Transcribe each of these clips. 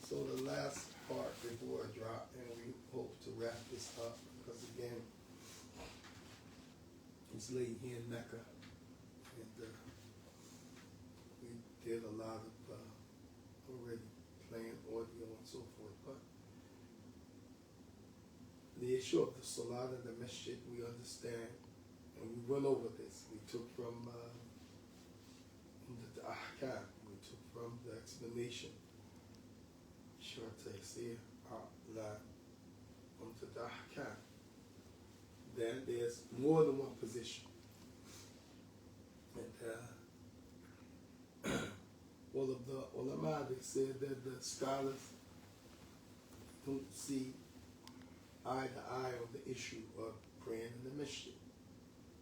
So the last part before I drop, and we hope to wrap this up, because again, it's late here in Mecca, and we did a lot of already playing audio and so forth. But the issue of the Salat and the Masjid, we understand, and we went over this. We took from the Ahkam, we took from the explanation. Short Taysir outline onto the Ahkam. Then there's more than one position. And all of the ulama, they said that the scholars don't see eye to eye on the issue of praying in the masjid,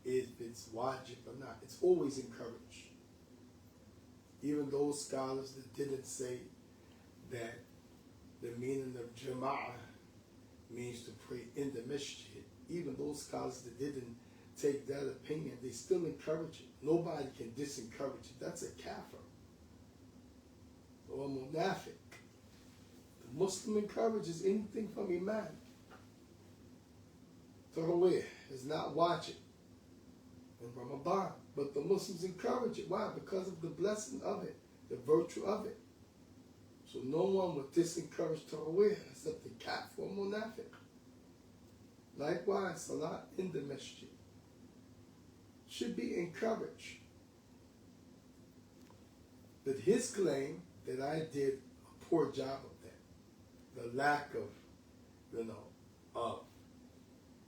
if it's wajib or not. It's always encouraged. Even those scholars that didn't say that the meaning of jama'ah means to pray in the masjid, even those scholars that didn't take that opinion, they still encourage it. Nobody can disencourage it. That's a kafir or a munafiq. The Muslim encourages anything from Iman. Tarawih is not watching in Ramadan, but the Muslims encourage it. Why? Because of the blessing of it, the virtue of it. So no one would disencourage Tarawih except the kafir or munafiq. Likewise, Salat in the masjid should be encouraged. But his claim that I did a poor job of that, the lack of, of.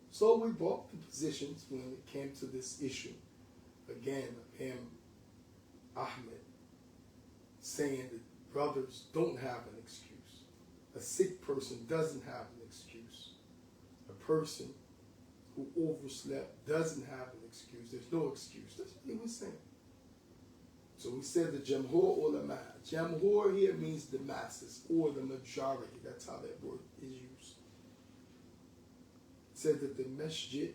So we brought the positions when it came to this issue, again, of him, Ahmed, saying that brothers don't have an excuse. A sick person doesn't have an excuse. A person who overslept doesn't have an excuse. There's no excuse. That's what he was saying. So we said the jamhur ulama. Jamhur here means the masses or the majority. That's how that word is used. Said that the masjid,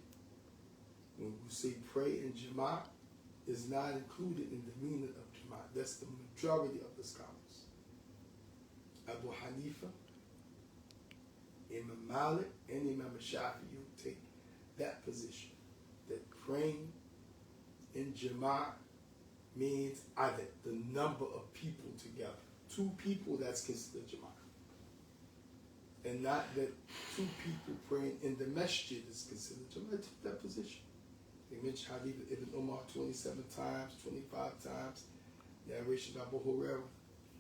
when we say pray in jama'at, is not included in the meaning of jama'at. That's the majority of the scholars. Abu Hanifa, Imam Malik, and Imam Shafi'i take that position, that praying in jama'at means adad, the number of people together. 2 people, that's considered jama'at. And not that 2 people praying in the masjid is considered jama'at. I took that position. They mentioned Hadith Ibn Umar 27 times, 25 times. Narration of Abu Hurairah.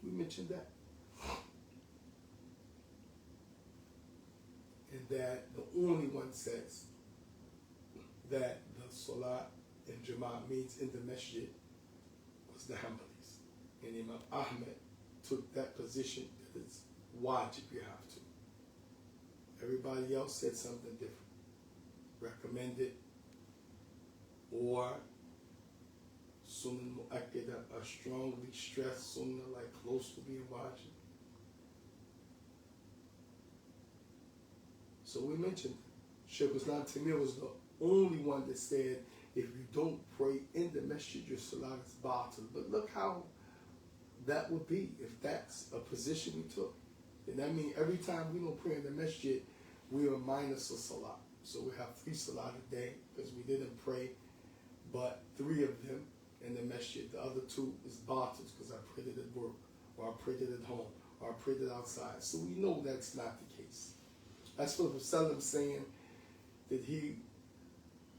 We mentioned that. And that the only one says that the Salat in Jama'ah means in the masjid was the Hanbalis. And Imam Ahmed took that position that it's wajib, you have to. Everybody else said something different. Recommended or Sunnah Mu'akkada, a strongly stressed Sunnah like close to being wajib. So we mentioned Shaykh Islam Tamir was the only one that said if you don't pray in the masjid, your salat is batil. But look how that would be if that's a position we took. And that means every time we don't pray in the masjid, we are minus a salat. So we have 3 salat a day because we didn't pray but 3 of them in the masjid. The other 2 is batil because I prayed it at work, or I prayed it at home, or I prayed it outside. So we know that's not the case. That's what Rasulullah saying that he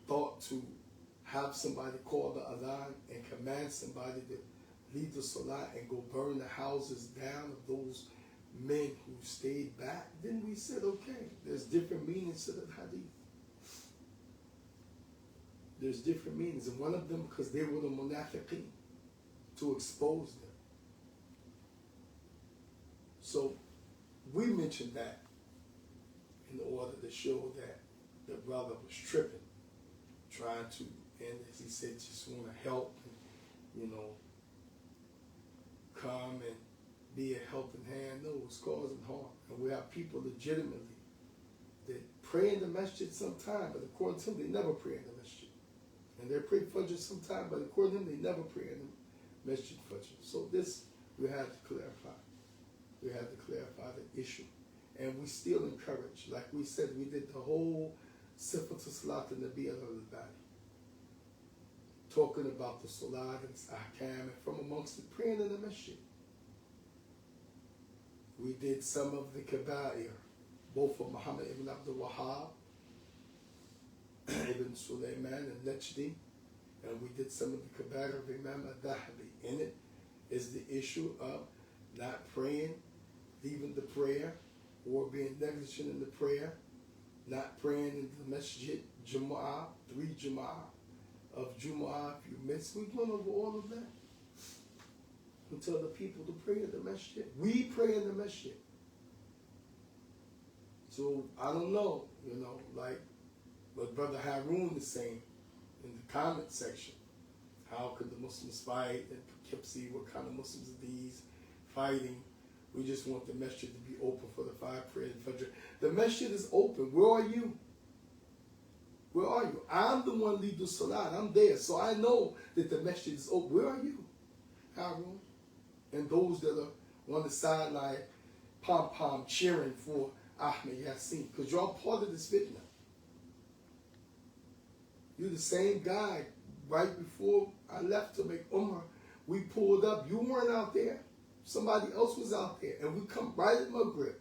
thought to have somebody call the adhan and command somebody to lead the salah and go burn the houses down of those men who stayed back. Then we said, okay, there's different meanings to the hadith. There's different meanings. And one of them, because they were the munafiqeen, to expose them. So we mentioned that in order to show that the brother was tripping, trying to, and as he said, just want to help, and, come and be a helping hand. No, it's causing harm. And we have people legitimately that pray in the masjid sometime, but according to them, they never pray in the masjid. And they pray Fajr sometime, but according to them, they never pray in the masjid Fajr. So this we have to clarify. We had to clarify the issue. And we still encourage. Like we said, we did the whole Sifat Salat Nabi al-Badi, talking about the Salat and Ahkam, and from amongst the praying in the masjid. We did some of the Kaba'ir, both of Muhammad ibn Abdul Wahhab, Ibn Sulaiman and Lechdi, and we did some of the Kaba'ir of Imam al-Dahabi. In it is the issue of not praying, leaving the prayer, or being negligent in the prayer, not praying in the masjid, Jumu'ah, 3 Jumu'ah of Jumu'ah if you miss. We've gone over all of that. We tell the people to pray in the masjid. We pray in the masjid. So I don't know, like what Brother Harun is saying in the comment section. How could the Muslims fight? And Poughkeepsie, what kind of Muslims are these fighting? We just want the masjid to be open for the 5 prayers and Fajr. The masjid is open. Where are you? Where are you? I'm the one lead the salat. I'm there. So I know that the masjid is open. Where are you, Harun? And those that are on the sideline, pom-pom, cheering for Ahmed Yassin. Because you're all part of this fitna. You're the same guy. Right before I left to make Umrah, we pulled up. You weren't out there. Somebody else was out there. And we come right at Maghrib.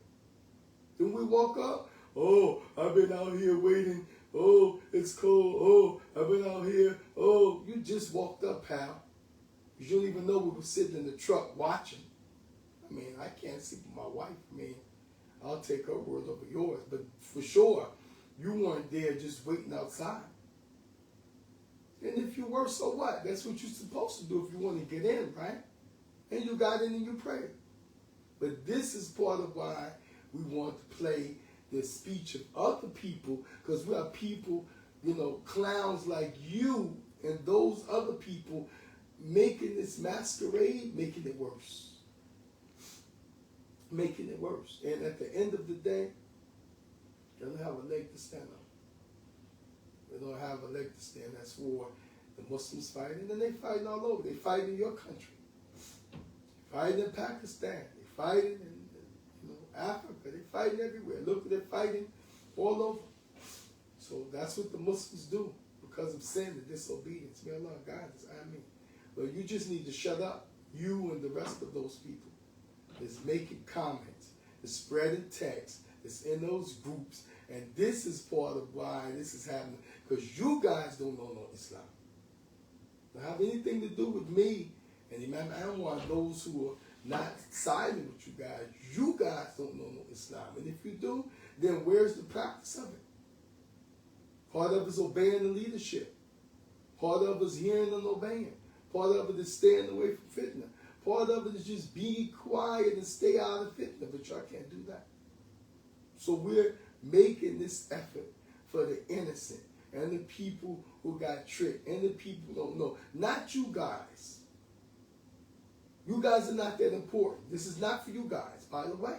Then we walk up. Oh, I've been out here waiting. Oh, it's cold. Oh, I've been out here. Oh, you just walked up, pal. You don't even know we were sitting in the truck watching. I mean, I can't sleep with my wife. I mean, I'll take her word over yours. But for sure, you weren't there just waiting outside. And if you were, so what? That's what you're supposed to do if you want to get in, right? And you got in and you prayed. But this is part of why we want to play the speech of other people, because we are people, clowns like you and those other people making this masquerade, making it worse. Making it worse. And at the end of the day, they don't have a leg to stand on. They don't have a leg to stand. That's for the Muslims fighting, and they fighting all over. They fight in your country. They fighting in Pakistan. They fighting in Africa. They fighting everywhere. Look, they're fighting all over. So that's what the Muslims do because of sin and disobedience. May Allah guide us. Ameen. But you just need to shut up. You and the rest of those people is making comments, is spreading text, is in those groups. And this is part of why this is happening. Because you guys don't know no Islam. Don't have anything to do with me and Imam Anwar, those who are not siding with you guys. You guys don't know no Islam. And if you do, then where's the practice of it? Part of it is obeying the leadership. Part of it is hearing and obeying. Part of it is staying away from fitna. Part of it is just be quiet and stay out of fitna. But y'all can't do that. So we're making this effort for the innocent and the people who got tricked and the people who don't know. Not you guys. You guys are not that important. This is not for you guys, by the way.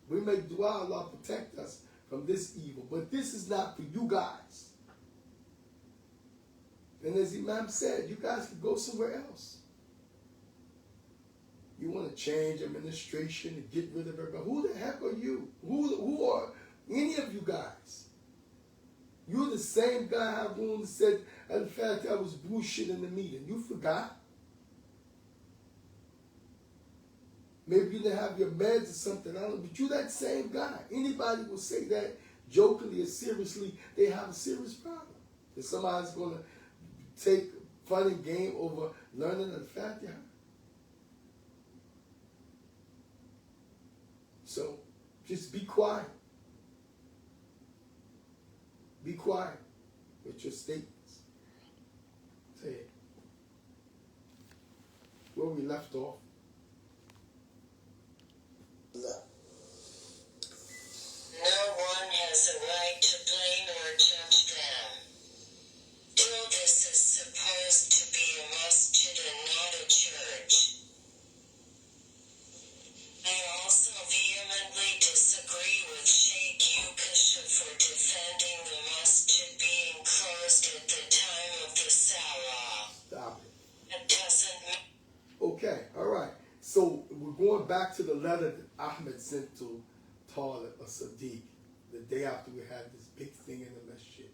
We make dua, Allah protect us from this evil. But this is not for you guys. And as Imam said, you guys can go somewhere else. You want to change administration and get rid of everybody. Who the heck are you? Who are any of you guys? You're the same guy Harun said, in fact, I was bullshit in the meeting. You forgot? Maybe you didn't have your meds or something. I don't know. But you're that same guy. Anybody will say that jokingly or seriously, they have a serious problem. If somebody's going to take fun and game over learning al-Fatiha. So just be quiet. Be quiet with your statements. Say it. Where we left off. No one has a right to blame or judge them. Till this is supposed to be a masjid and not a church. I also vehemently disagree with Shaikh Ukkasha for defending the masjid being closed at the time of the Salah. Stop it. It doesn't Okay, all right. So we're going back to the letter that Ahmed sent to Talib or Sadiq the day after we had this big thing in the masjid,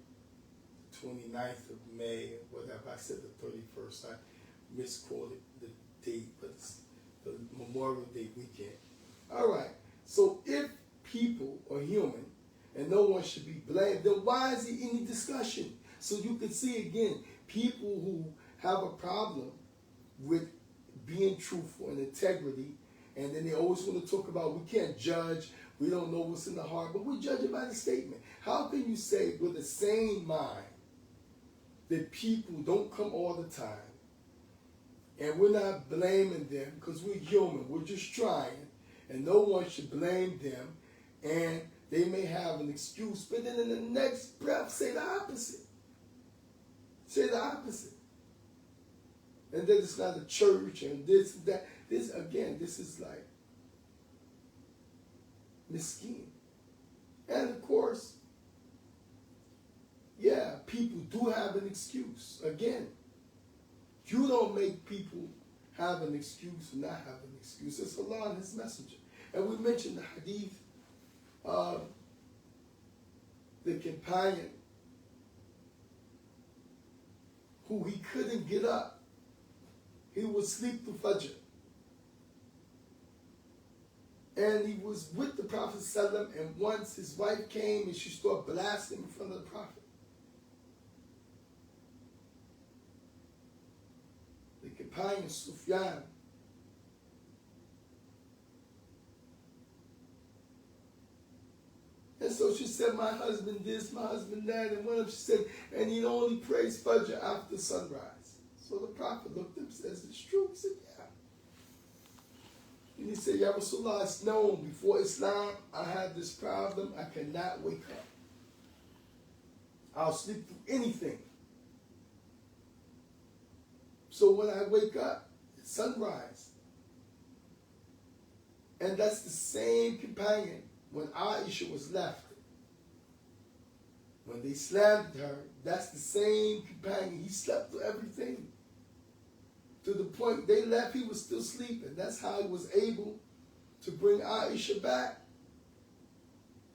29th of May, or whatever. I said the 31st. I misquoted the date, but it's the Memorial Day weekend. All right. So if people are human and no one should be blamed, then why is there any discussion? So you can see again, people who have a problem with being truthful and integrity, and then they always want to talk about we can't judge, we don't know what's in the heart, but we judge it by the statement. How can you say with a sane mind that people don't come all the time, and we're not blaming them because we're human, we're just trying, and no one should blame them, and they may have an excuse, but then in the next breath say the opposite. Say the opposite. And then it's not a church and this and that. This, again, this is like miskin. And of course, yeah, people do have an excuse. Again, you don't make people have an excuse or not have an excuse. It's Allah and His Messenger. And we mentioned the hadith of the companion who he couldn't get up. He would sleep through Fajr. And he was with the Prophet ﷺ, and once his wife came and she started blasting in front of the Prophet. The companion Sufyan, and so she said, my husband this, my husband that, and one of them she said, and he only prays Fajr after sunrise. So the Prophet looked at him and says, it's true? He said, yeah. And he said, Ya Rasulullah, it's known before Islam, I had this problem, I cannot wake up. I'll sleep through anything. So when I wake up, it's sunrise. And that's the same companion when Aisha was left. When they slammed her, that's the same companion. He slept through everything. To the point they left, he was still sleeping. That's how he was able to bring Aisha back.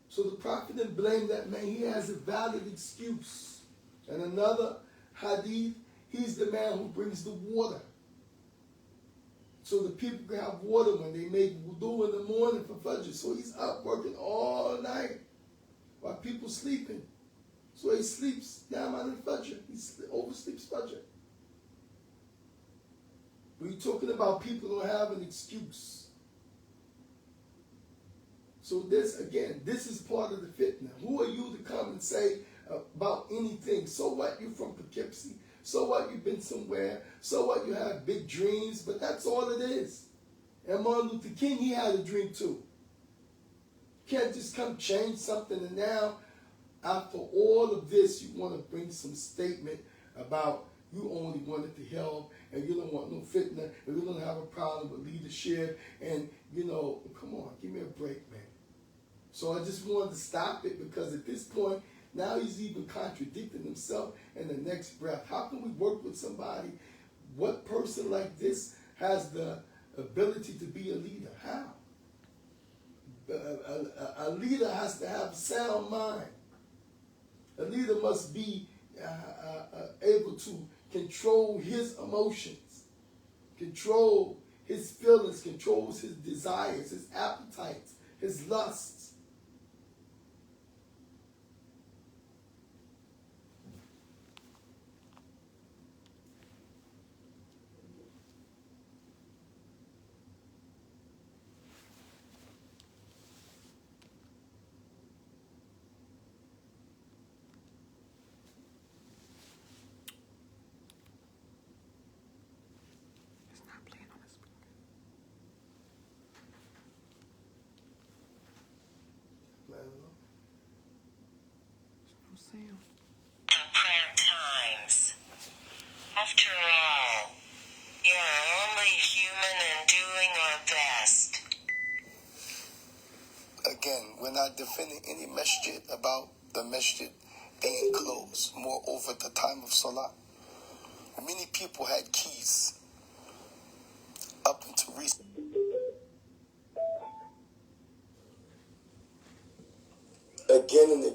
So the Prophet didn't blame that man. He has a valid excuse. And another hadith, he's the man who brings the water. So the people can have water when they make wudu in the morning for Fajr. So he's up working all night while people sleeping. So he sleeps down on the Fajr. He oversleeps Fajr. We're talking about people who have an excuse. So this, again, this is part of the fitna. Who are you to come and say about anything? So what, you from Poughkeepsie? So what, you've been somewhere? So what, you have big dreams? But that's all it is. And Martin Luther King, he had a dream too. You can't just come change something, and now, after all of this, you want to bring some statement about you only wanted to help, and you don't want no fitna, and we don't have a problem with leadership, and, you know, come on, give me a break, man. So I just wanted to stop it, because at this point, now he's even contradicting himself in the next breath. How can we work with somebody? What person like this has the ability to be a leader? How? A leader has to have a sound mind. A leader must be able to control his emotions, control his feelings, controls his desires, his appetites, his lusts. Prayer times. After all, you're only human and doing our best. Again, we're not defending any masjid about the masjid being closed. Moreover, at the time of Salah, many people had keys up until recently.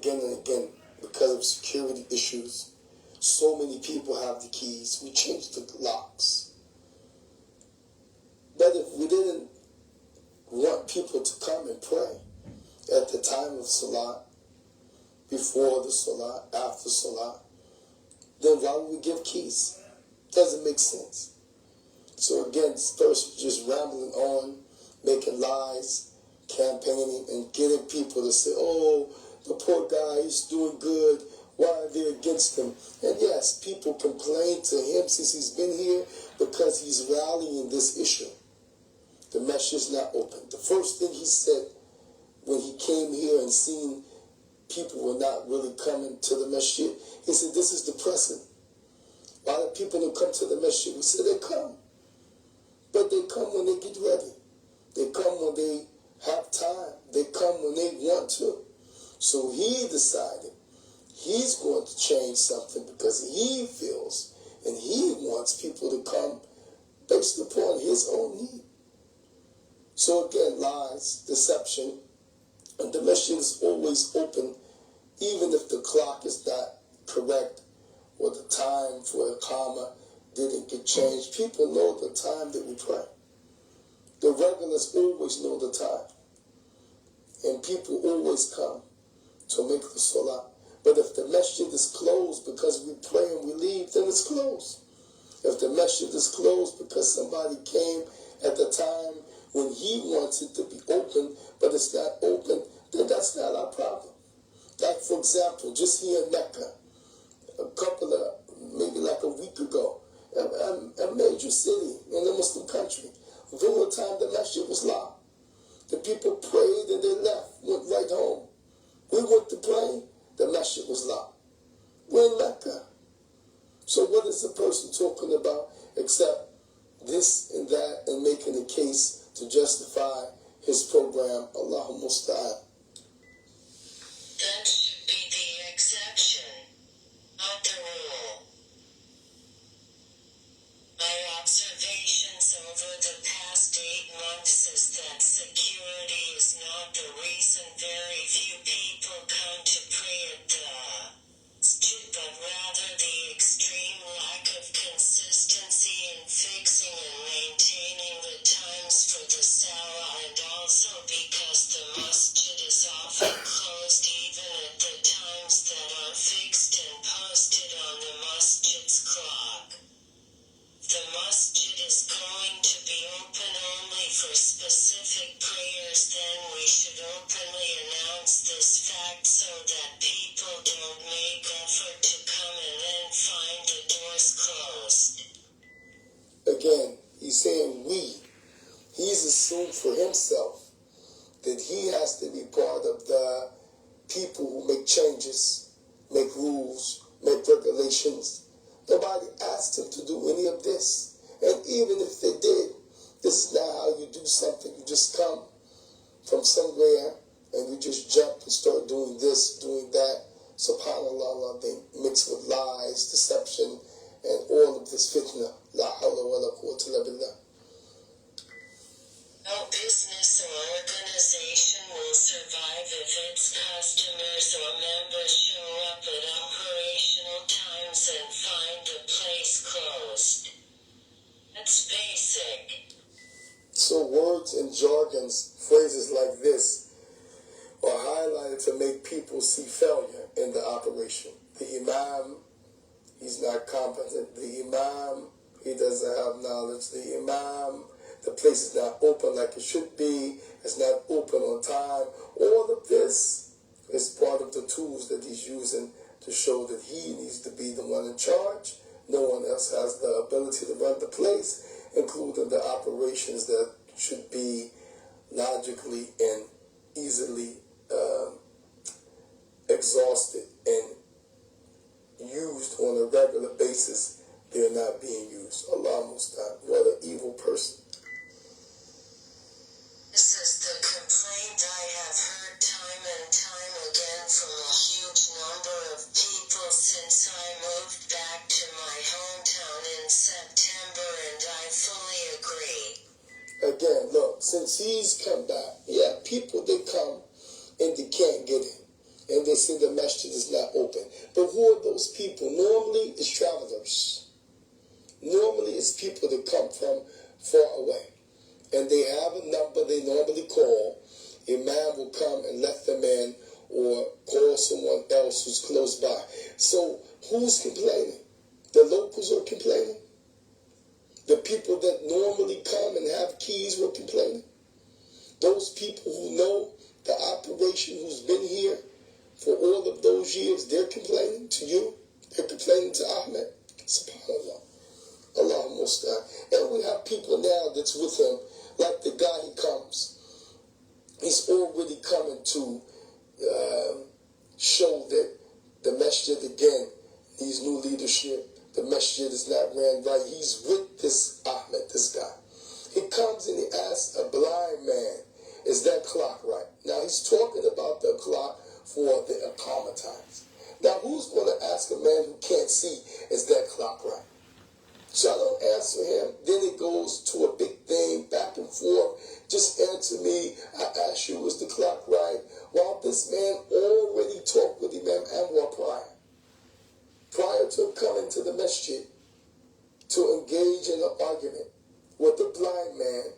again and again, because of security issues, so many people have the keys. We changed the locks. But if we didn't want people to come and pray at the time of Salah, before the Salah, after Salah, then why would we give keys? Doesn't make sense. So again, this person just rambling on, making lies, campaigning, and getting people to say, oh, the poor guy, he's doing good. Why are they against him? And yes, people complain to him since he's been here because he's rallying this issue. The masjid is not open. The first thing he said when he came here and seen people were not really coming to the masjid, he said, this is depressing. Why do people don't come to the masjid? We said, they come. But they come when they get ready. They come when they have time. They come when they want to. So he decided he's going to change something because he feels and he wants people to come based upon his own need. So again, lies, deception, and the masjid is always open, even if the clock is not correct or the time for the Iqamah didn't get changed. People know the time that we pray. The regulars always know the time. And people always come to make the Salah. But if the masjid is closed because we pray and we leave, then it's closed. If the masjid is closed because somebody came at the time when he wants it to be open, but it's not open, then that's not our problem. Like, for example, just here in Mecca, maybe like a week ago, a major city in a Muslim country, during the time the masjid was locked. The people prayed and they left, went right home. We went to pray, the masjid was locked. We're in Mecca. So what is the person talking about except this and that and making a case to justify his program? Allahu Musta'an. That should be the exception, not the rule. My observations over the past 8 months is that security is not the reason very few people come to pray at the masjid, but rather the extreme lack of consistency in fixing and maintaining the times for the salah, and also because the masjid is often closed even at the times that are fixed and posted on the masjid's clock. The masjid is going to be open only for specific prayers, then we should openly announce this fact so that people don't make effort to come and then find the doors closed. Again, he's saying we. He's assumed for himself that he has to be part of the people who make changes, make rules, make regulations. Nobody asked him to do any of this. And even if they did, this is not how you do something. You just come from somewhere and you just jump and start doing this, doing that. SubhanAllah, they mix with lies, deception, and all of this fitna. La hawla wa la quwwata illa billah. No business or organization will survive if its customers or members show up at operational times and find the place closed. That's basic. So words and jargons, phrases like this, are highlighted to make people see failure in the operation. The imam, he's not competent. The imam, he doesn't have knowledge. The imam, the place is not open like it should be. It's not open on time. All of this is part of the tools that he's using to show that he needs to be the one in charge. No one else has the ability to run the place, including the operations that should be logically and easily exhausted and used on a regular basis. They're not being used. Allah Musta'an. What an evil person. This is the complaint I have heard time and time again from a huge number of people since I moved back to my hometown in September, and I fully agree. Again, look, since he's come back, people, they come and they can't get in. and they say the masjid is not open. But who are those people? Normally, it's travelers. Normally, it's people that come from far away. And they have a number they normally call. Imam will come and let them in or call someone else who's close by. So who's complaining? The locals are complaining. The people that normally come and have keys were complaining. Those people who know the operation, who's been here for all of those years, they're complaining to you. They're complaining to Ahmed. SubhanAllah. Allah Musta'an. And we have people now that's with him, like the guy he comes. He's already coming to show that the masjid again needs new leadership. The masjid is not ran right. He's with this Ahmed, this guy. He comes and he asks a blind man, is that clock right? Now he's talking about the clock for the Iqamah times. Now who's going to ask a man who can't see, is that clock right? So I don't answer him. Then it goes to a big thing, back and forth. Just answer me. I ask you, is the clock right? While this man already talked with Imam Anwar prior to coming to the masjid to engage in an argument with the blind man.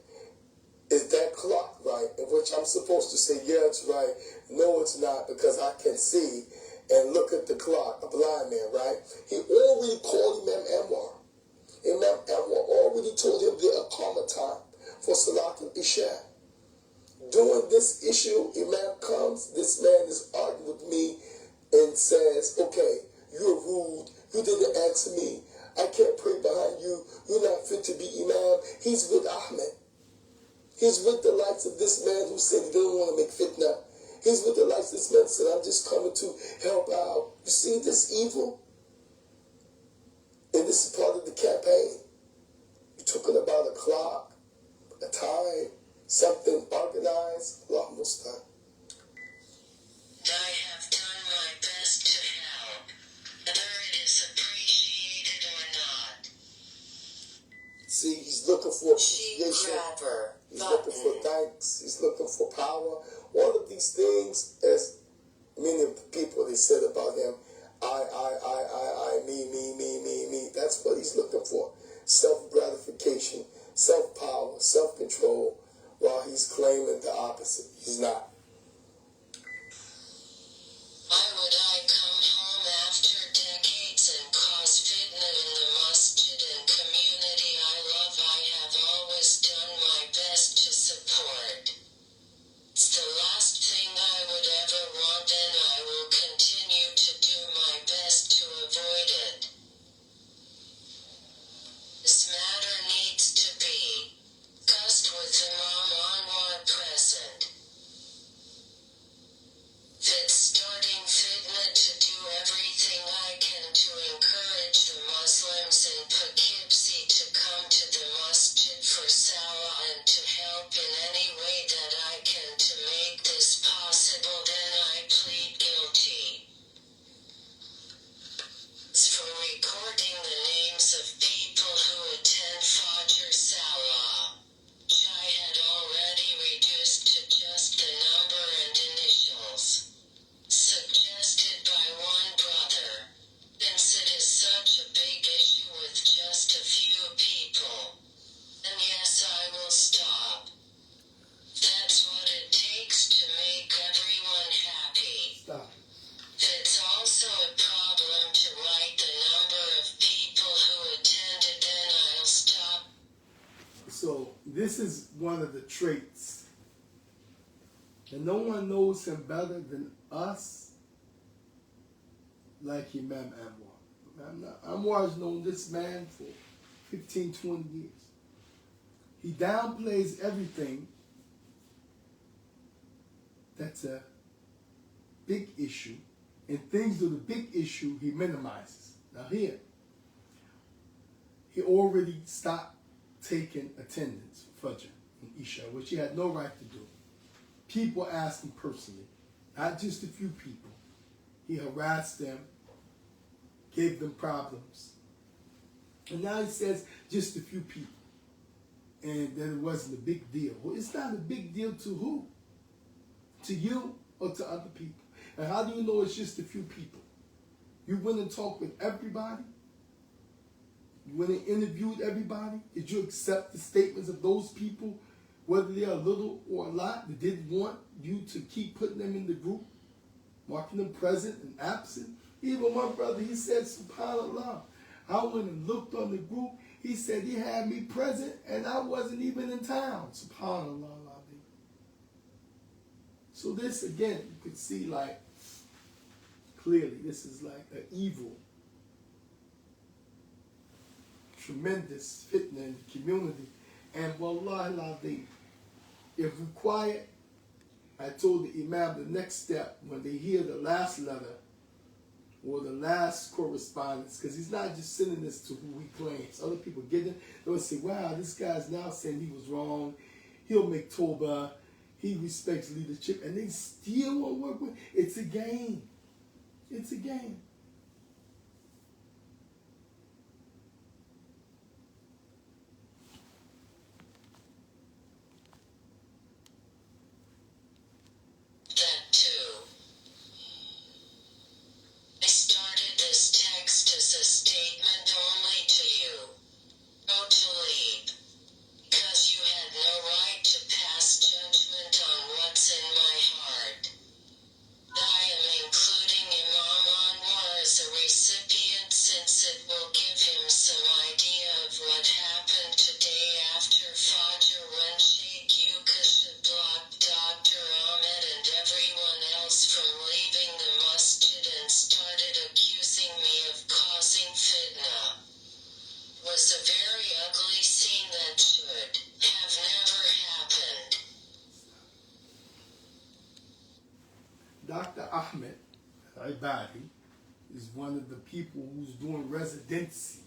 Is that clock right? In which I'm supposed to say, yeah, it's right. No, it's not, because I can see and look at the clock, a blind man, right? He already called Imam Anwar. Imam Anwar already told him the Iqamah time for Salat al-Isha. During this issue, Imam comes, this man is arguing with me and says, okay, you're rude, you didn't answer me, I can't pray behind you, you're not fit to be Imam. He's with Ahmed. He's with the likes of this man who said he doesn't want to make fitna. He's with the likes of this man who said, I'm just coming to help out. You see this evil? And this is part of the campaign. You're talking about a clock, a time, something organized. Allah Musta'an. I have done my best to help, whether it is appreciated or not. See, he's looking for Sheep appreciation. grabber. He's looking for thanks. He's looking for power. All of these things, as many of the people they said about him, I, me. That's what he's looking for. Self-gratification, self-power, self-control, while he's claiming the opposite. He's not. Why would I come home after decades and cause fitna in the masjid and community I love? I have always done my best to support. It's the last thing I would ever want, and I will continue to do my best to avoid it. This matter needs to be discussed with Imam Anwar present. If it's starting fitna, to do everything I can to encourage the Muslims in Poughkeepsie to come to the masjid for Salah and to help in any way that I can to make this possible, then I plead guilty. As for recording the names of people who attend Fajr Salah, which I had already reduced to just the number and initials suggested by one brother, since it is such a big issue with just a few people. And yes, I will stop. That's what it takes to make everyone happy. Stop. If it's also a problem to write the number of people who attended, then I'll stop. So this is one of the traits. And no one knows him better than us, like Imam Anwar. Anwar has known this man for 15, 20 years. He downplays everything that's a big issue, and things that are a big issue he minimizes. Now here, he already stopped taking attendance for Fajr and Isha, which he had no right to do. People asked him personally, not just a few people. He harassed them, gave them problems. And now he says just a few people, and that it wasn't a big deal. Well, it's not a big deal to who? To you or to other people? And how do you know it's just a few people? You went and talked with everybody? You went and interviewed everybody? Did you accept the statements of those people, whether they're a little or a lot, that didn't want you to keep putting them in the group, marking them present and absent? Even my brother, he said, SubhanAllah, I went and looked on the group. He said he had me present and I wasn't even in town. SubhanAllah. So this, again, you could see like, clearly, this is like an evil, tremendous fitna in the community. And wallahi al-azim, if we quiet, I told the Imam the next step, when they hear the last letter or the last correspondence, because he's not just sending this to who he claims. Other people get it, they'll say, wow, this guy's now saying he was wrong. He'll make Tawbah. He respects leadership. And they still won't work with. It's a game. It's a game. That too. I started this text as a statement only to you. Oh, to leave. Because you had no right to pass judgment on what's in my heart. I am including Imam Anwar as a recipient since it will give him some idea of what happened today after Fajr when Shaikh Ukkasha blocked Dr. Ahmed and everyone else from leaving the masjid and started accusing me of causing fitna. Was a very ugly scene that should have never happened. Dr. Ahmed Ibadi is one of the people who's doing residency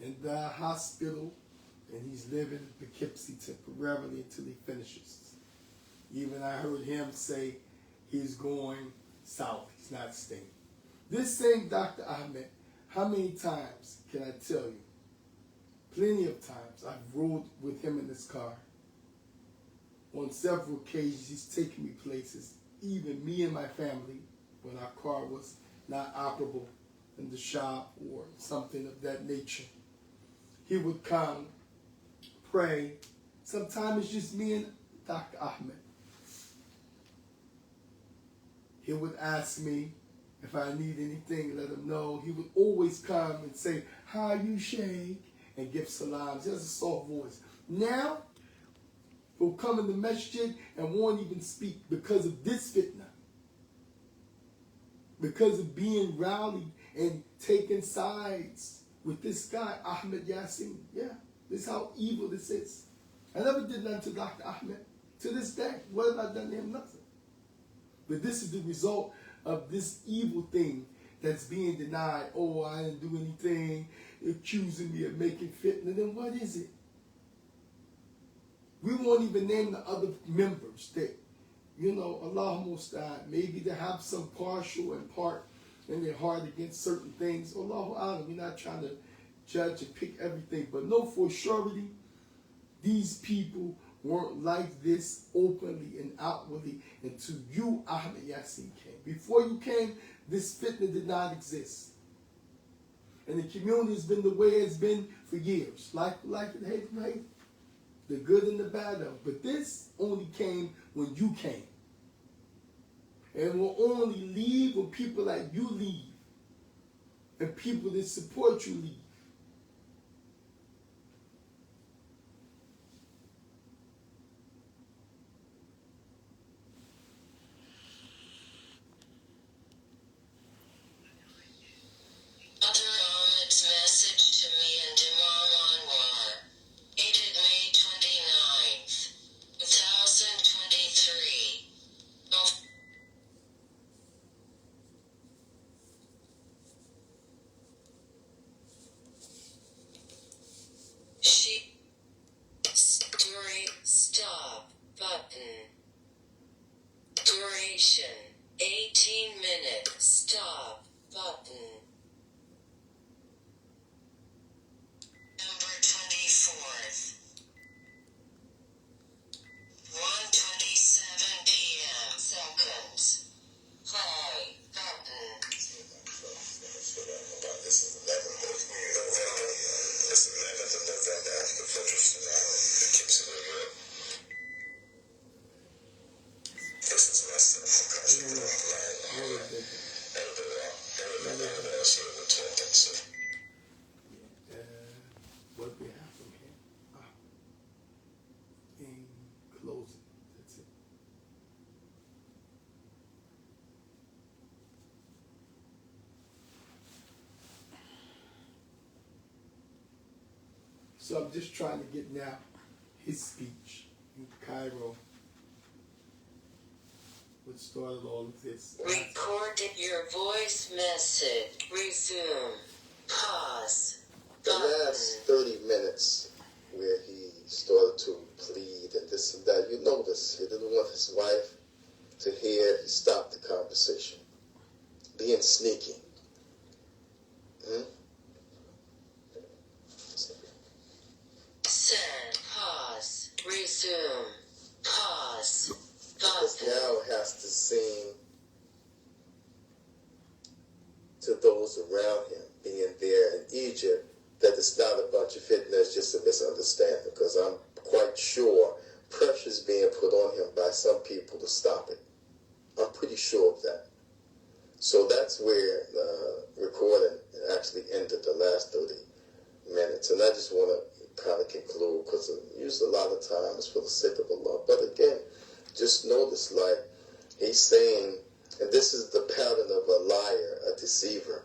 in the hospital, and he's living in Poughkeepsie temporarily until he finishes. Even I heard him say he's going south. He's not staying. This same Dr. Ahmed, how many times can I tell you? Plenty of times I've rode with him in his car. On several occasions he's taken me places, even me and my family, when our car was not operable in the shop or something of that nature. He would come, pray. Sometimes it's just me and Dr. Ahmed. He would ask me if I need anything, let him know. He would always come and say, how are you, Shaikh? And give salams. He has a soft voice. Now, he'll come in the masjid and won't even speak because of this fitna. Because of being rowdy and taking sides with this guy, Ahmed Yassin. Yeah, this is how evil this is. I never did nothing to Dr. Ahmed. To this day, what have I done to him? Nothing. But this is the result of this evil thing that's being denied. Oh, I didn't do anything. Accusing me of making fitna. Then what is it? We won't even name the other members that, you know, Allah Musta'an, maybe they have some partial and part in their heart against certain things. Allahu Alam, we're not trying to judge and pick everything, but know for surety, these people weren't like this openly and outwardly until you, Ahmed Yassin, came. Before you came, this fitna did not exist. And the community has been the way it's been for years. Like the good and the bad of. But this only came when you came. And will only leave when people like you leave. And people that support you leave. Dr. Ahmed's message to me and Imam Anwar, dated May 29th, 2023. Oh. Story stop button. Duration 18 minutes. Stop button. November 24th. 1:27 p.m. Seconds. Play. So I'm just trying to get now his speech in Cairo, what started all of this. Recorded your voice message. Resume. Pause. The last 30 minutes where he started to plead and this and that, you notice he didn't want his wife to hear. He stopped the conversation. Being sneaky. Send. Pause. Resume. Pause. Because Button. now has to seem to those around him, being there in Egypt, that it's not a bunch of fitna, it's just a misunderstanding. Because I'm quite sure pressure's being put on him by some people to stop it. I'm pretty sure of that. So that's where the recording actually ended, the last 30 minutes. And I just want to kind of conclude, because I use a lot of times for the sake of Allah. But again, just notice, like, he's saying, and this is the pattern of a liar, a deceiver.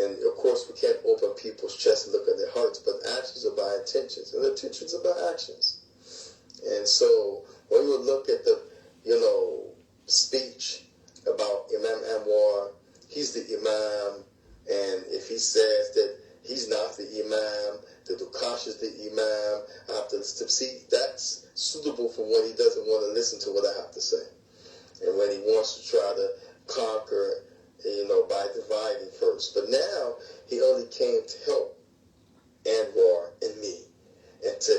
And of course, we can't open people's chests and look at their hearts, but actions are by intentions, and intentions are by actions. And so, when we look at the, speech about Imam Anwar, he's the Imam, and if he says that he's not the Imam, that Ukkasha is the Imam, I have to see, that's suitable for when he doesn't want to listen to what I have to say. And when he wants to try to conquer, by dividing first. But now, he only came to help Anwar and me, and to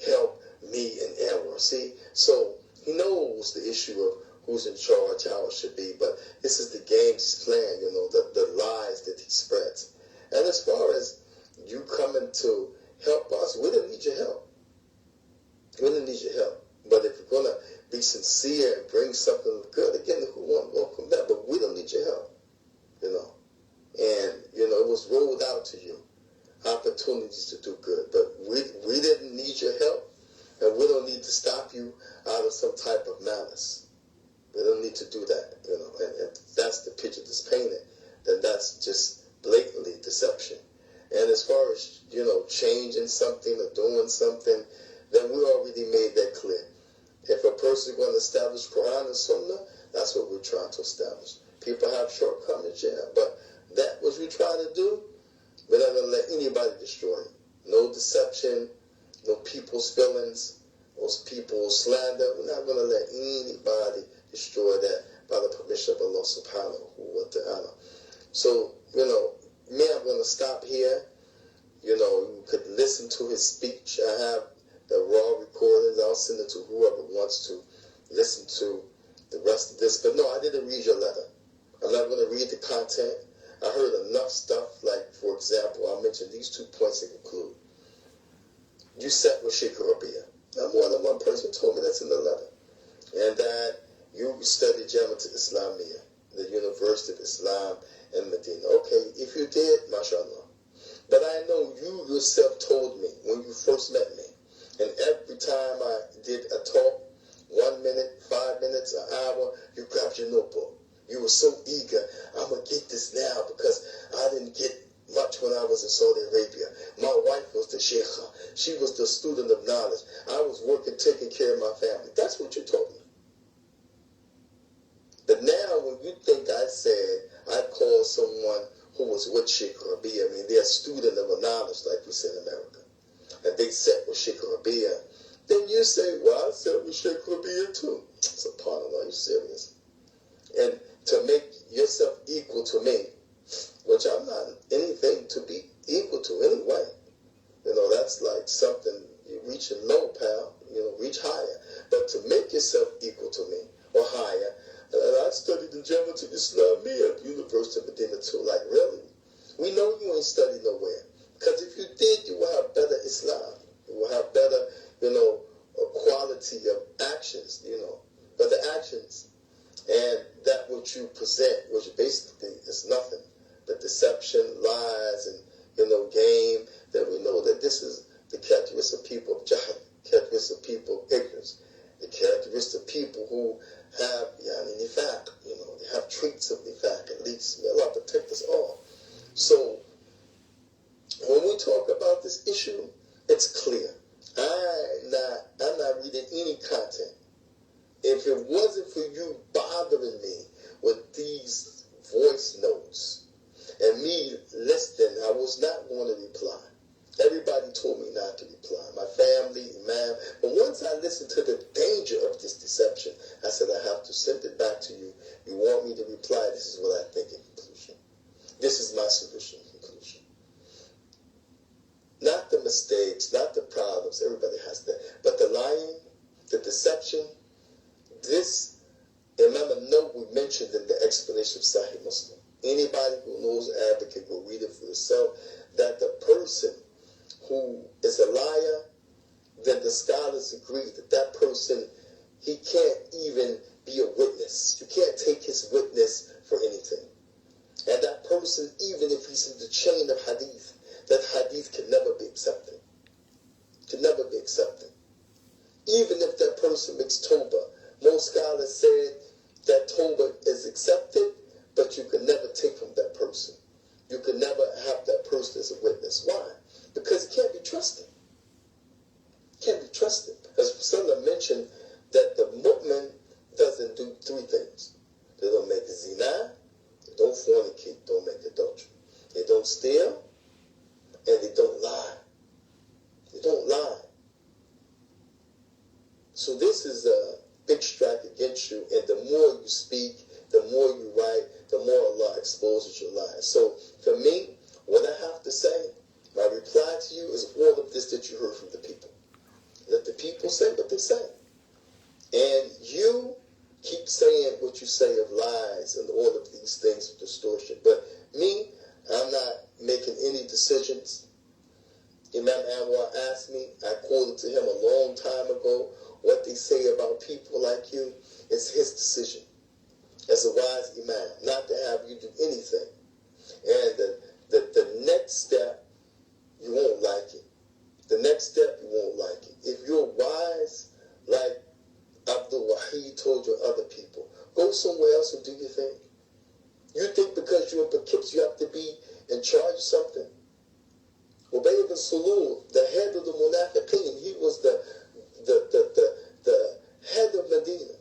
help me and Anwar. See? So, he knows the issue of who's in charge, how it should be, but this is the game he's playing, the lies that he spreads. And as far as you coming to help us, we don't need your help. We don't need your help. But if you're going to be sincere and bring something good, again, who won't welcome that? But we don't need your help, And, it was rolled out to you, opportunities to do good. But we didn't need your help, and we don't need to stop you out of some type of malice. We don't need to do that, and that's the picture that's painted, then that's just blatantly deception. And as far as, changing something or doing something, then we already made that clear. If a person is going to establish Quran and Sunnah, that's what we're trying to establish. People have shortcomings, yeah, but that what we're trying to do, we're not going to let anybody destroy it. No deception, no people's feelings, those people's slander. We're not going to let anybody destroy that by the permission of Allah subhanahu wa ta'ala. So, me, I'm going to stop here. You could listen to his speech. I have the raw recordings. I'll send it to whoever wants to listen to the rest of this. But no, I didn't read your letter. I'm not going to read the content. I heard enough stuff, like, for example, I'll mention these 2 points in conclude. You sat with Shaikh Rabia. Now, more than one person told me that's in the letter. And that you studied Jamiat Islamiyah, the University of Islam in Medina. Okay, if you did, mashallah. But I know you yourself told me when you first met me, and every time I did a talk, 1 minute, 5 minutes, an hour, you grabbed your notebook. You were so eager, I'm going to get this now because I didn't get much when I was in Saudi Arabia. My wife was the Shaikh. She was the student of knowledge. I was working, taking care of my family. That's what you told me. But now when you think I said I called someone who was with Shaikh Rabia, I mean, they're a student of knowledge, like we say in America, and they sat with Shaikh Rabia, then you say, well, I sat with Shaikh Rabia too. SubhanAllah, you serious? And to make yourself equal to me, which I'm not anything to be equal to anyway. That's like something, you're reaching low, pal. Reach higher. But to make yourself equal to me, or higher, and I studied in Jamiat Islamiyah at the University of Medina too. Like, really? We know you ain't studied nowhere. Because if you did, you will have better Islam. You will have better, quality of actions, But the actions, and that what you present, which basically is nothing but deception, lies, and, game, then we know that this is the characteristic of people of jahl, characteristic of people of ignorance, the characteristic of people who have, nifaq, they have traits of nifaq, at least. May Allah protect us all. So, when we talk about told me not to reply. My family, Imam. But once I listened to the danger of this deception, I said, I have to send it back to you. You want me to reply? This is what I think in conclusion. This is my solution in conclusion. Not the mistakes, not the problems. Everybody has that. But the lying, the deception, this, Imam Nawawi mentioned in the explanation of Sahih Muslim. Anybody who knows Advocate will read it for yourself, that the person who is a liar, then the scholars agree that that person, he can't even be a witness. You can't take his witness for anything. And that person, even if he's in the chain of hadith, that hadith can never be accepted. Can never be accepted. Even if that person makes tawbah, most scholars said that tawbah is accepted, but you can never take from that person. You can never have that person as a witness. Why? Because he can't be trusted. Can't be trusted. As Rasulullah mentioned, that the mu'min doesn't do three things. They don't make zina, they don't fornicate, don't make adultery. They don't steal, and they don't lie. They don't lie. So this is a big strike against you, and the more you speak, the more you write, the more Allah exposes your lies. So for me, what I have to say, my reply to you is all of this that you heard from the people. Let the people say what they say. And you keep saying what you say of lies and all of these things of distortion. But me, I'm not making any decisions. Imam Anwar asked me, I quoted to him a long time ago, what they say about people like you is his decision. As a wise imam, not to have you do anything. And the next step, you won't like it. The next step, you won't like it. If you're wise, like Abdul Wahid told your other people, go somewhere else and do your thing. You think because you're in Poughkeepsie, you have to be in charge of something? Ubay ibn Salul, the head of the Munafiqeen, he was the head of Medina.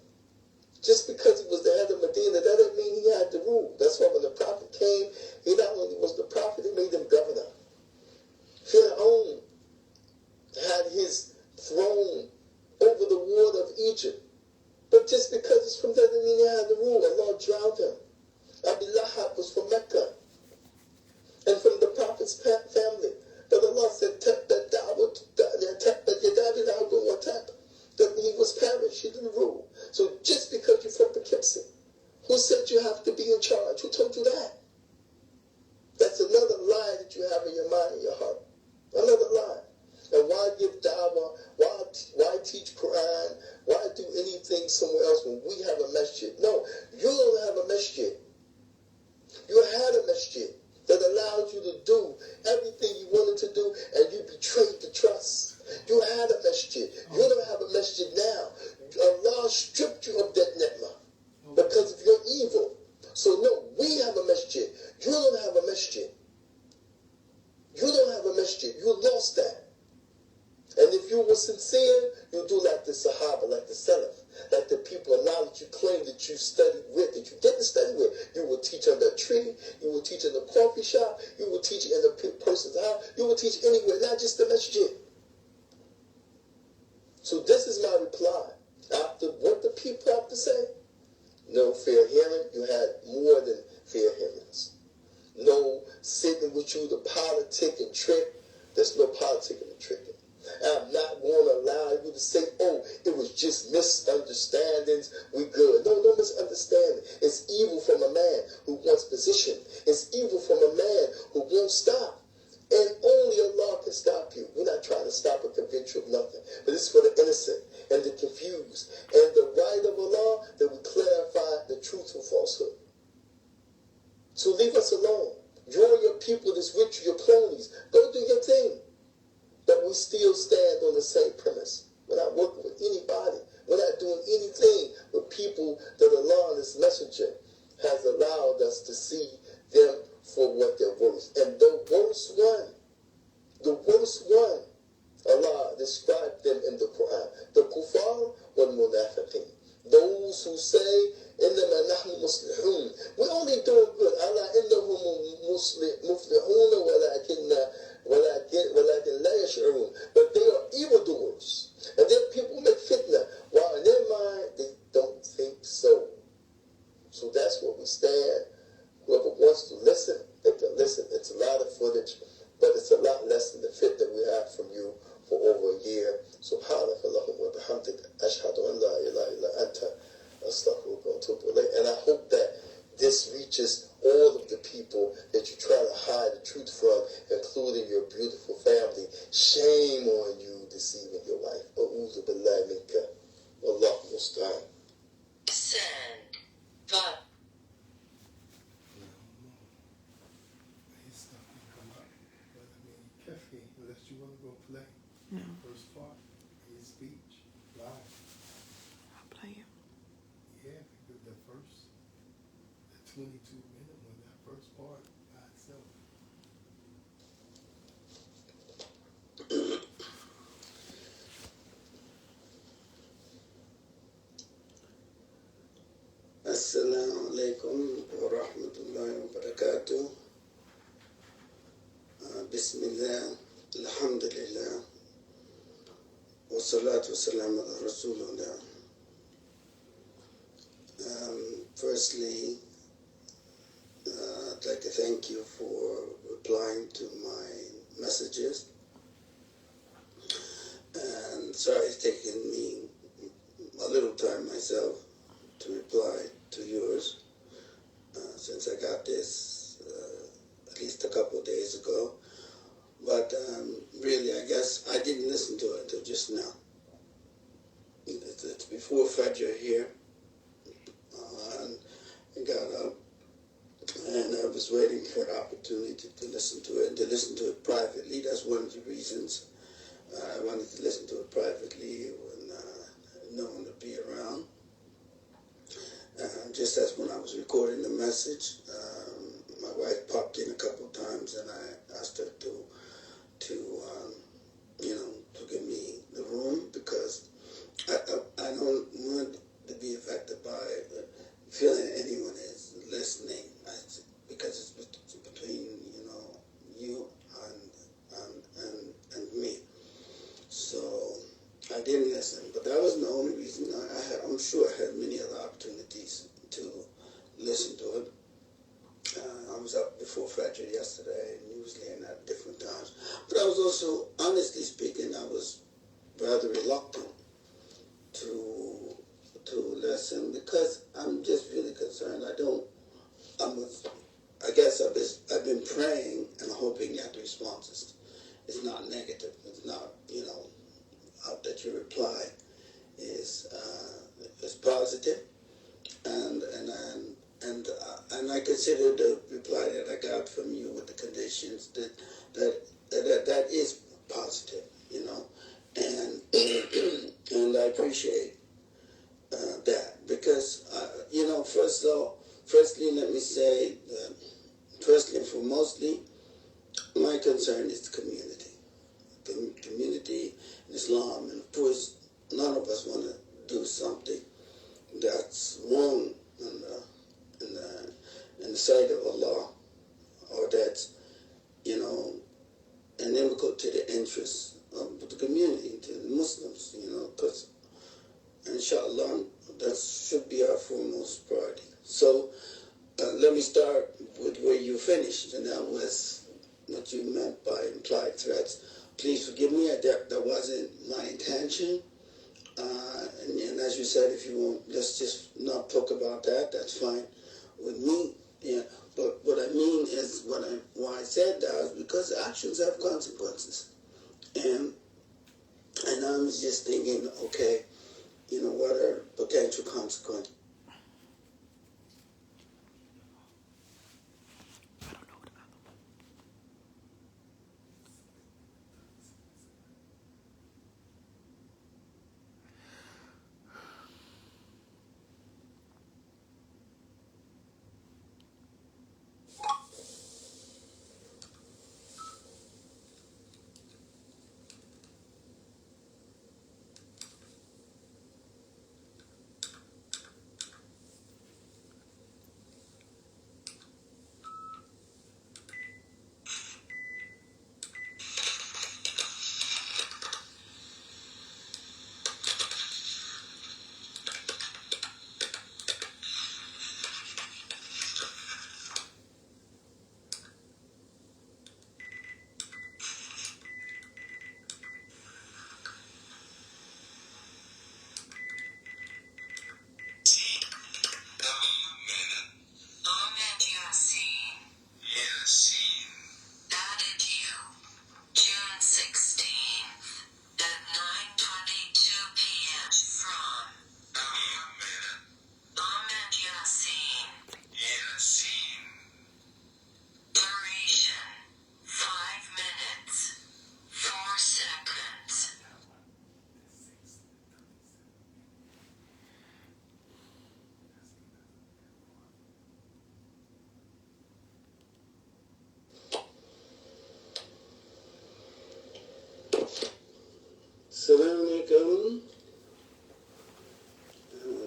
Just because he was the head of Medina, that didn't mean he had to rule. That's why when the Prophet came, he not only was the Prophet, he made him governor. Fir'aun had his throne over the water of Egypt. But just because it's from there doesn't mean he had to rule. Allah drowned him. Abu Lahab was from Mecca and from the Prophet's family. But Allah said, that he was perished, he didn't rule. So just because you're from Poughkeepsie, who said you have to be in charge? Who told you that? That's another lie that you have in your mind and your heart. Another lie. And why give da'wah? Why teach Quran? Why do anything somewhere else when we have a masjid? No, you don't have a masjid. You had a masjid that allowed you to do everything you wanted to do, and you betrayed the trust. You had a masjid. You don't have a masjid now. Allah stripped you of that ni'mah because of your evil. So no, we have a masjid. You don't have a masjid. You don't have a masjid. You lost that. And if you were sincere, you'll do like the Sahaba, like the Salaf, like the people of knowledge you claim that you studied with, that you didn't study with. You will teach under a tree, you will teach in a coffee shop, you will teach in a person's house, you will teach anywhere, not just the masjid. So this is my reply. After what the people have to say, no fair hearing. You had more than fair hearings. No sitting with you to politic and trick. There's no politicking and tricking. I'm not going to allow you to say, oh, it was just misunderstandings. We good. No misunderstanding. It's evil from a man who wants position. It's evil from a man who won't stop. And only Allah can stop you. We're not trying to stop or convince you of nothing. But this is for the innocent and the confused. And the right of Allah that we clarify the truth from falsehood. So leave us alone. Join your people that's with you, your cronies. Go do your thing. But we still stand on the same premise. We're not working with anybody. We're not doing anything with people that Allah and His Messenger has allowed us to see them for what they're worth. And the worst one, Allah described them in the Quran. The kuffar wal munafiqeen. Those who say, إِنَّمَا نَحْنُ مُصْلِحُونَ. We're only doing good. Allah إِنَّهُمْ مُفْلِحُونَ وَلَكِنْ لَا يَشْعُرُونَ. Shame on you deceiving your wife. A'udhu billahi minka. Wallahu musta'an. Send. But. His stuff can come up. But I mean, Kefi, unless you want to go play. No. First part, his speech, live. I'll play it. Yeah, because the 22-minute one, that first part by itself. Assalamu alaikum wa rahmatullahi wa barakatuh. Bismillah, alhamdulillah, wa salatu wa salam ala rasulullah. Firstly, I'd like to thank you for replying to my messages. And sorry it's taken me a little time myself to reply to yours, since I got this at least a couple of days ago. But really, I guess I didn't listen to it until just now. It's before Fajr here, and I got up, and I was waiting for an opportunity to listen to it, and to listen to it privately. That's one of the reasons I wanted to listen to it privately when no one would be around. Just as when I was recording the message, my wife popped in a couple of times, and I asked her to give me the room, because I don't want to be affected by feeling anyone is listening, because it's between you and me. So I didn't listen, but that wasn't the only reason. I'm sure I had many other opportunities to listen to it. I was up before Fajr yesterday, and usually and at different times. But I was also, honestly speaking, I was rather reluctant to listen, because I'm just really concerned. I guess I've been praying and hoping that the response is not negative. It's not, that your reply is positive, and I consider the reply that I got from you with the conditions that is positive, and and I appreciate that, because firstly, let me say that firstly and foremostly, my concern is the community. The community in Islam, and of course, none of us want to do something that's wrong in the sight of Allah, or that's inimical to the interests of the community, to the Muslims, because inshallah that should be our foremost priority. So let me start with where you finished, and that was what you meant by implied threats. Please forgive me, that wasn't my intention. And as you said, if you won't, let's just not talk about that. That's fine with me. Yeah. But what I mean is, why I said that is because actions have consequences. And I was just thinking, okay, what are potential consequences? 14th at 9:22 p.m. from Ahmed Yassin. Duration 5 minutes 4 seconds. Assalamu alaikum.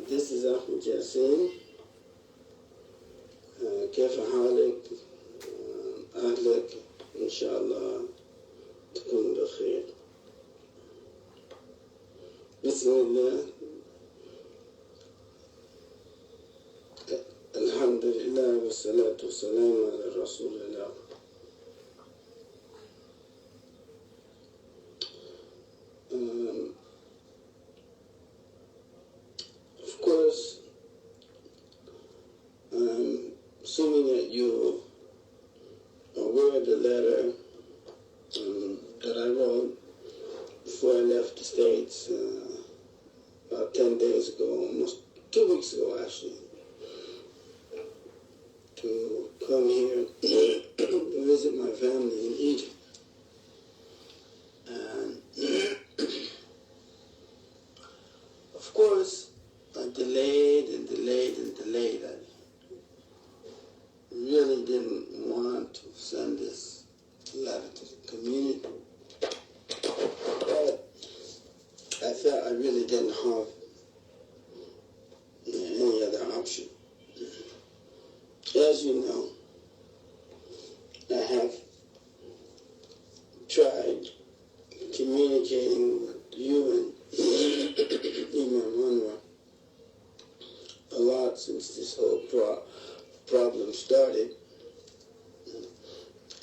This is Ahmed Yassin. كيف حالك؟ أهلك إن شاء الله تكون بخير. بسم الله. الحمد لله والصلاة والسلام على رسول الله. Of course, assuming that you are aware of the letter that I wrote before I left the States about 10 days ago, almost 2 weeks ago actually, to come here to visit my family in Egypt. And of course, I delayed and delayed and delayed. I really didn't want to send this letter to the community, but I felt I really didn't have any other option. As you know, I have tried communicating with you and Imam Anwar a lot since this whole problem started,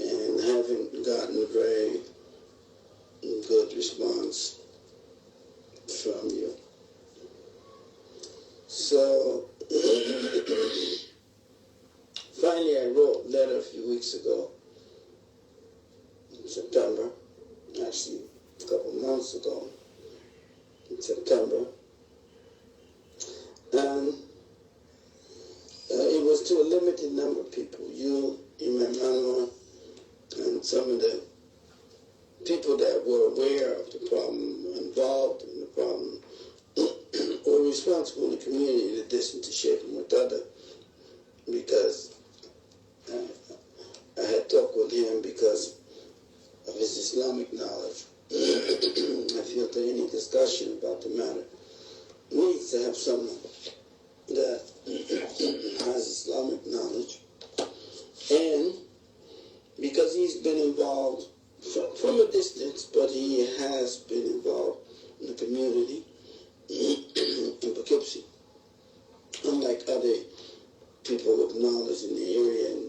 and haven't gotten a very good response from you. So finally I wrote a letter a few weeks ago in September, actually a couple months ago in September, and it was to a limited number of people, you, Imam Anwar, and some of the people that were aware of the problem, involved in the problem, or responsible in the community, in addition to Shaikh Murtada, because I had talked with him because of his Islamic knowledge. I feel that any discussion about the matter needs to have someone that has Islamic knowledge, and because he's been involved from a distance, but he has been involved in the community in Poughkeepsie, unlike other people with knowledge in the area in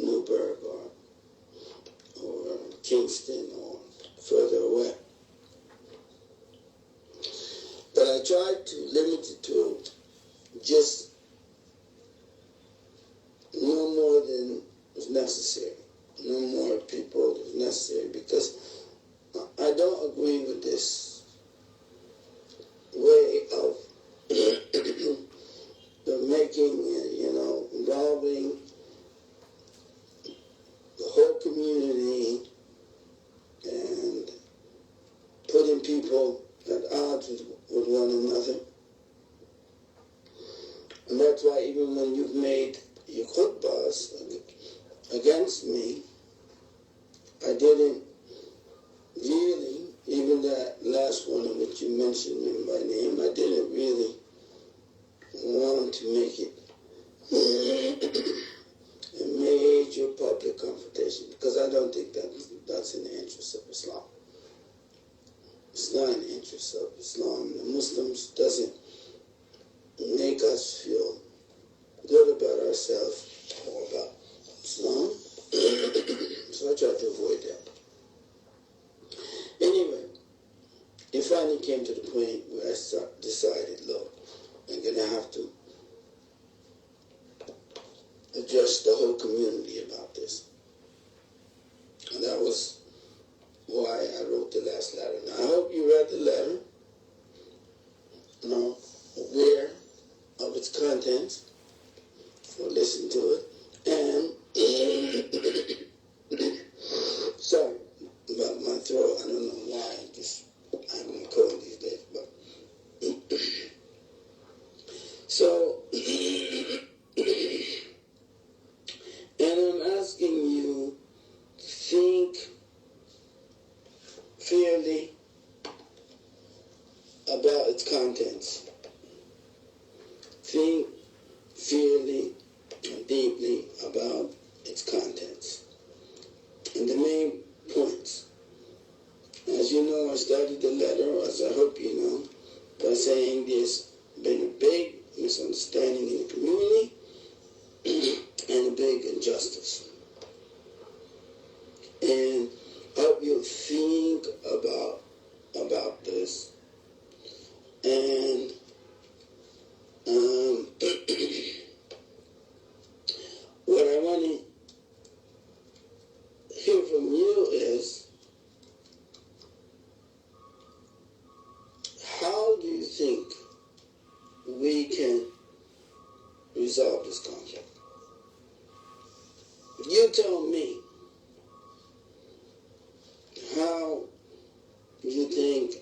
Newburgh or Kingston or further away. But I tried to limit it to just no more than is necessary. No more people is necessary, because I don't agree with this way of making, involving the whole community and putting people at odds with one another. And that's why even when you've made your khutbahs against me, I didn't really, even that last one in which you mentioned him by name, I didn't really want to make it a major public confrontation, because I don't think that's in the interest of Islam. It's not in the interest of Islam. The Muslims doesn't make us feel good about ourselves or about Islam. So I try to avoid that. Anyway, it finally came to the point where I decided, look, I'm going to have to address the whole community about this. And that was why I wrote the last letter. Now, I hope you read the letter, aware of its contents, or listen to it, and sorry about my throat. I don't know why. I'm a cold these days, but so and I'm asking you, think fairly about its contents. Think fairly and deeply about its contents. And the main points. As you know, I started the letter, as I hope you know, by saying there's been a big misunderstanding in the community and a big injustice. And I hope you think about this. And what I want to hear from you is, how do you think we can resolve this conflict? You tell me, how do you think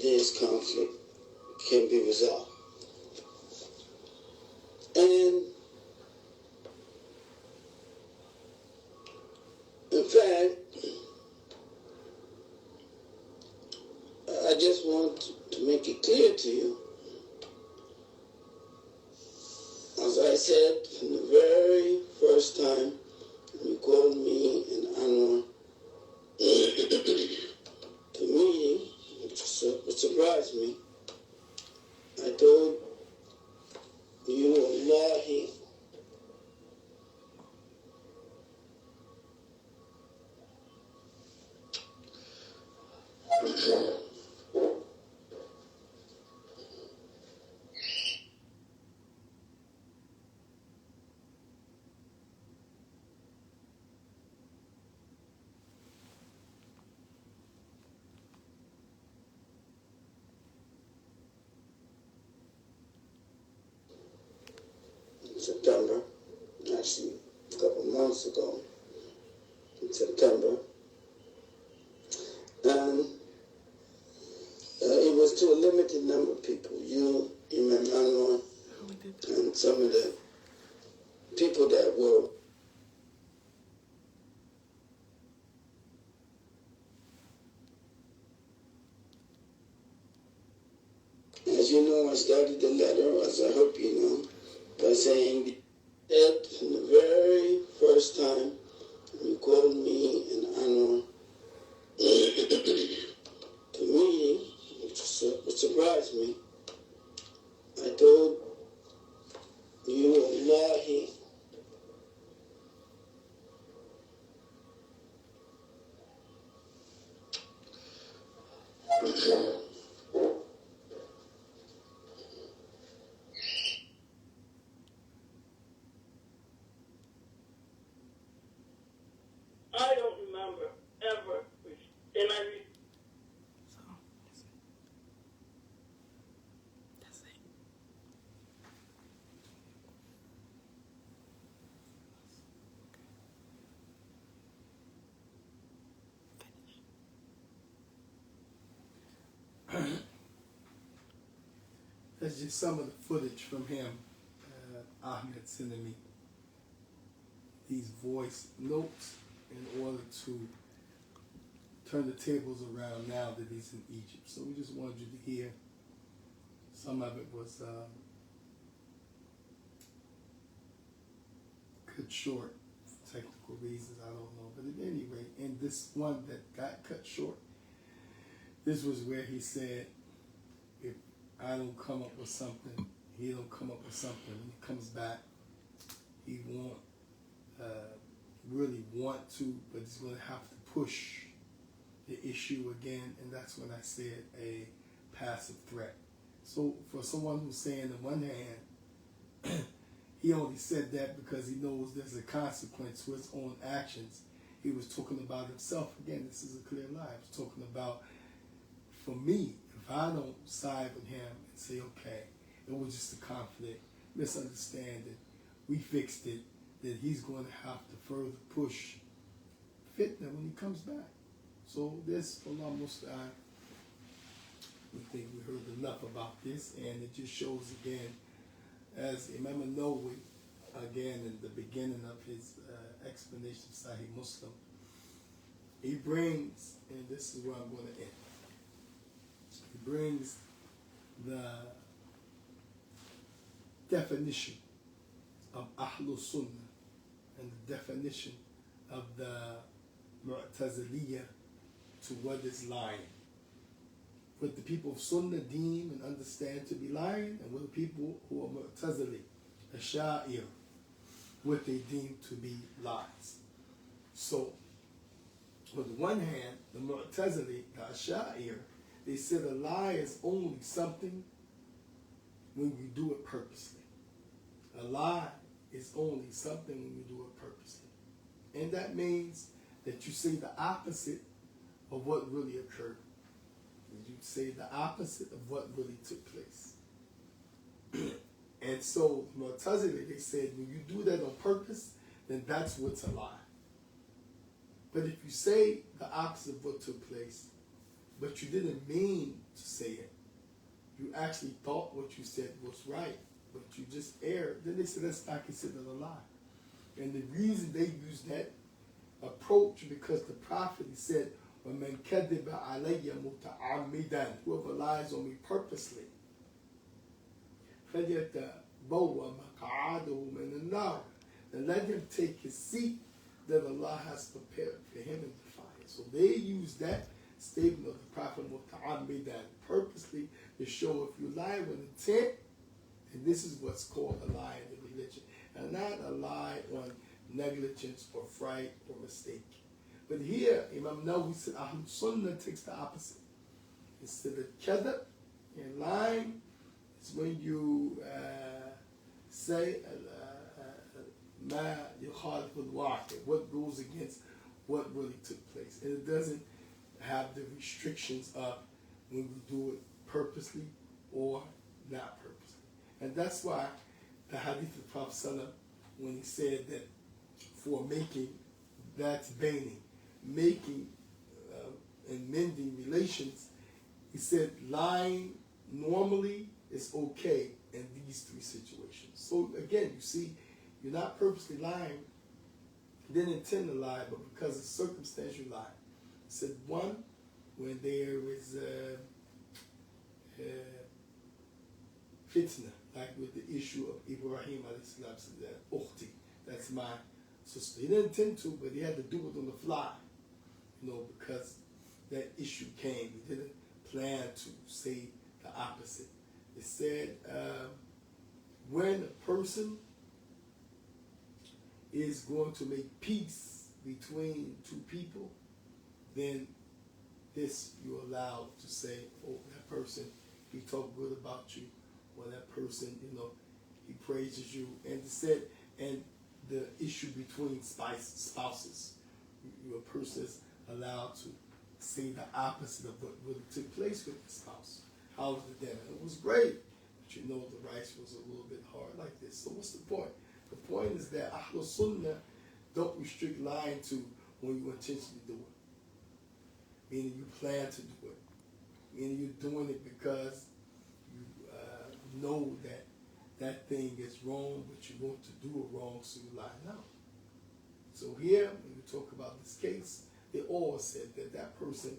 this conflict can be resolved? And in fact, I just want to make it clear to you, as I said from the very first time you called me and Anwar to meeting, which surprised me. I told you, Wallahi, in September, actually a couple months ago, in September, and it was to a limited number of people. You, Imam Anwar, and some of the people that were as you know, I started the letter, as I hope you know, by saying that from the very first time you called me and Anwar to meeting, which surprised me. I told you, Wallahi, I don't remember ever, and I So, that's it. That's just some of the footage from him, Ahmed sending me these voice notes in order to turn the tables around now that he's in Egypt. So we just wanted you to hear. Some of it was cut short for technical reasons, I don't know. But at any rate, in this one that got cut short, this was where he said, if I don't come up with something, he don't come up with something. When he comes back, he won't really want to, but he's going to have to push the issue again, and that's when I said a passive threat. So for someone who's saying on one hand, he only said that because he knows there's a consequence to his own actions, he was talking about himself. Again, this is a clear lie. He was talking about, for me, if I don't side with him and say, okay, it was just a conflict, misunderstanding, we fixed it, that he's going to have to further push fitna when he comes back. So this, Allah Musta'an, we think we heard enough about this, and it just shows again, as Imam Nawawi, again in the beginning of his explanation of Sahih Muslim, he brings, and this is where I'm going to end, he brings the definition of Ahlul Sunnah and the definition of the Mu'taziliyah to what is lying. What the people of Sunnah deem and understand to be lying, and what the people who are Mu'tazili, Asha'ir, what they deem to be lies. So, on the one hand, the Mu'tazili, the Asha'ir, they said a lie is only something when you do it purposely. A lie is only something when you do it purposely. And that means that you say the opposite of what really occurred. You say the opposite of what really took place. And so, Mu'tazili, they said, when you do that on purpose, then that's what's a lie. But if you say the opposite of what took place, but you didn't mean to say it, you actually thought what you said was right, but you just erred, then they said that's not considered a lie. And the reason they use that approach, because the Prophet, he said, وَمَنْ كَذِبَ عَلَيَّ مُتَعَمِّدًا, whoever lies on me purposely, فَلْيَتَبَوَّ مَقْعَدَهُ مِنَ النَّارِ, and let him take his seat that Allah has prepared for him in the fire. So they use that statement of the Prophet مُتَعَمِّدًا, purposely, to show if you lie with intent, then this is what's called a lie in the religion, and not a lie on negligence or fright or mistake. But here, Imam Nawawi said, Ahlul Sunnah takes the opposite. Instead of kadhab and lying, it's when you say ma yukhalif al-waqi, what goes against what really took place. And it doesn't have the restrictions of when we do it purposely or not purposely. And that's why the hadith of the Prophet ﷺ, when he said that for making, that's baining, making and mending relations, he said lying normally is okay in these three situations. So again, you see, you're not purposely lying, you didn't intend to lie, but because of circumstance you lie. He said one, when there is fitna, like with the issue of Ibrahim alayhi salam, said that ukhti, that's my sister. He didn't intend to, but he had to do it on the fly, because that issue came. He didn't plan to say the opposite. It said when a person is going to make peace between two people, then this you're allowed to say, oh, that person, he talked good about you, or that person, he praises you. And it said, and the issue between spouses, your person is allowed to say the opposite of what really took place with the spouse. How was the dinner? It was great, but the rice was a little bit hard like this. So what's the point? The point is that Ahlul Sunnah don't restrict lying to when you intentionally do it, meaning you plan to do it, meaning you're doing it because you know that that thing is wrong, but you want to do it wrong, so you lie now. So here, when you talk about this case, they all said that that person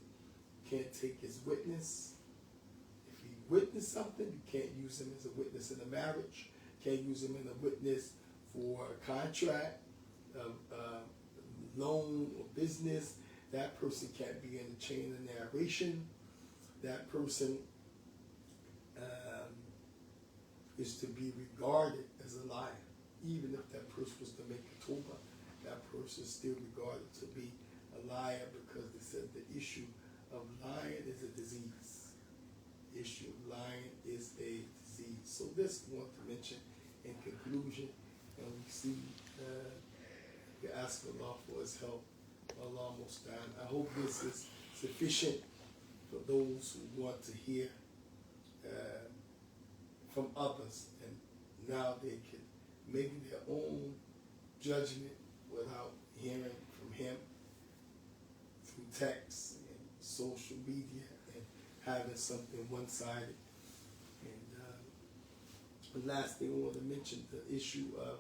can't take his witness. If he witnessed something, you can't use him as a witness in a marriage, can't use him in a witness for a contract, loan or business. That person can't be in the chain of narration. That person is to be regarded as a liar. Even if that person was to make a tawbah, that person is still regarded to be a liar, because they said the issue of lying is a disease. The issue of lying is a disease. So this we want to mention in conclusion, and we see, we ask Allah for His help. Allah Mustan. I hope this is sufficient for those who want to hear from others, and now they can make their own judgment without hearing from him through text and social media and having something one-sided. And the last thing I want to mention, the issue of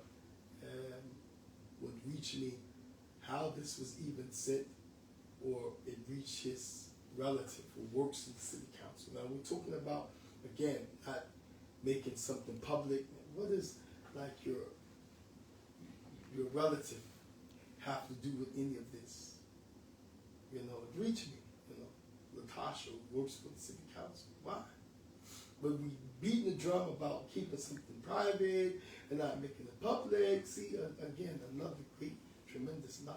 would reach me, how this was even sent, or it reached his relative who works in the city council. Now we're talking about, again, not making something public. What is like your relative have to do with any of this? You know, it reached me. You know, Latasha who works for the city council. Why? But we beating the drum about keeping something private and not making it public. See, again, another great, tremendous lie.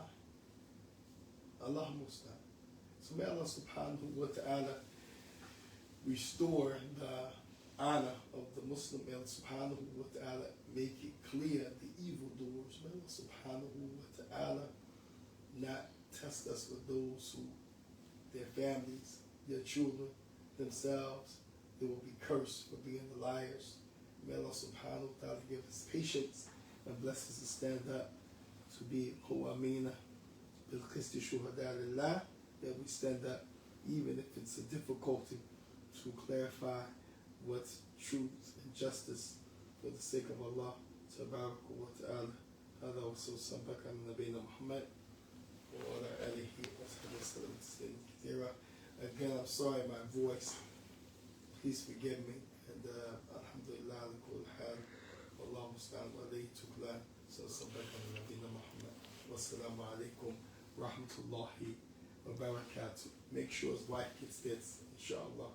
Allah Muslim. So may Allah subhanahu wa ta'ala restore the honor of the Muslim. May Allah subhanahu wa ta'ala make it clear the evildoers. May Allah subhanahu wa ta'ala not test us with those who, their families, their children, themselves, they will be cursed for being the liars. May Allah subhanahu wa ta'ala give us patience and bless us to stand up to be Huwamina bil Qisti Shuhada Lillah, that we stand up even if it's a difficulty to clarify what's truth and justice for the sake of Allah Tabaraka wa ta'ala. هذا وصلى الله على نبينا محمد وعلى آله وصحبه وسلم تسليما كثيرا. Again, I'm sorry my voice. Please forgive me. And alhamdulillah ala kulli hal. Wallahu musta'an wa alayhi tuklan. So sabaka ala nabina Muhammad. Wassalamu alaikum rahmatullahi wa barakatuh. Make sure his wife gets this, inshallah.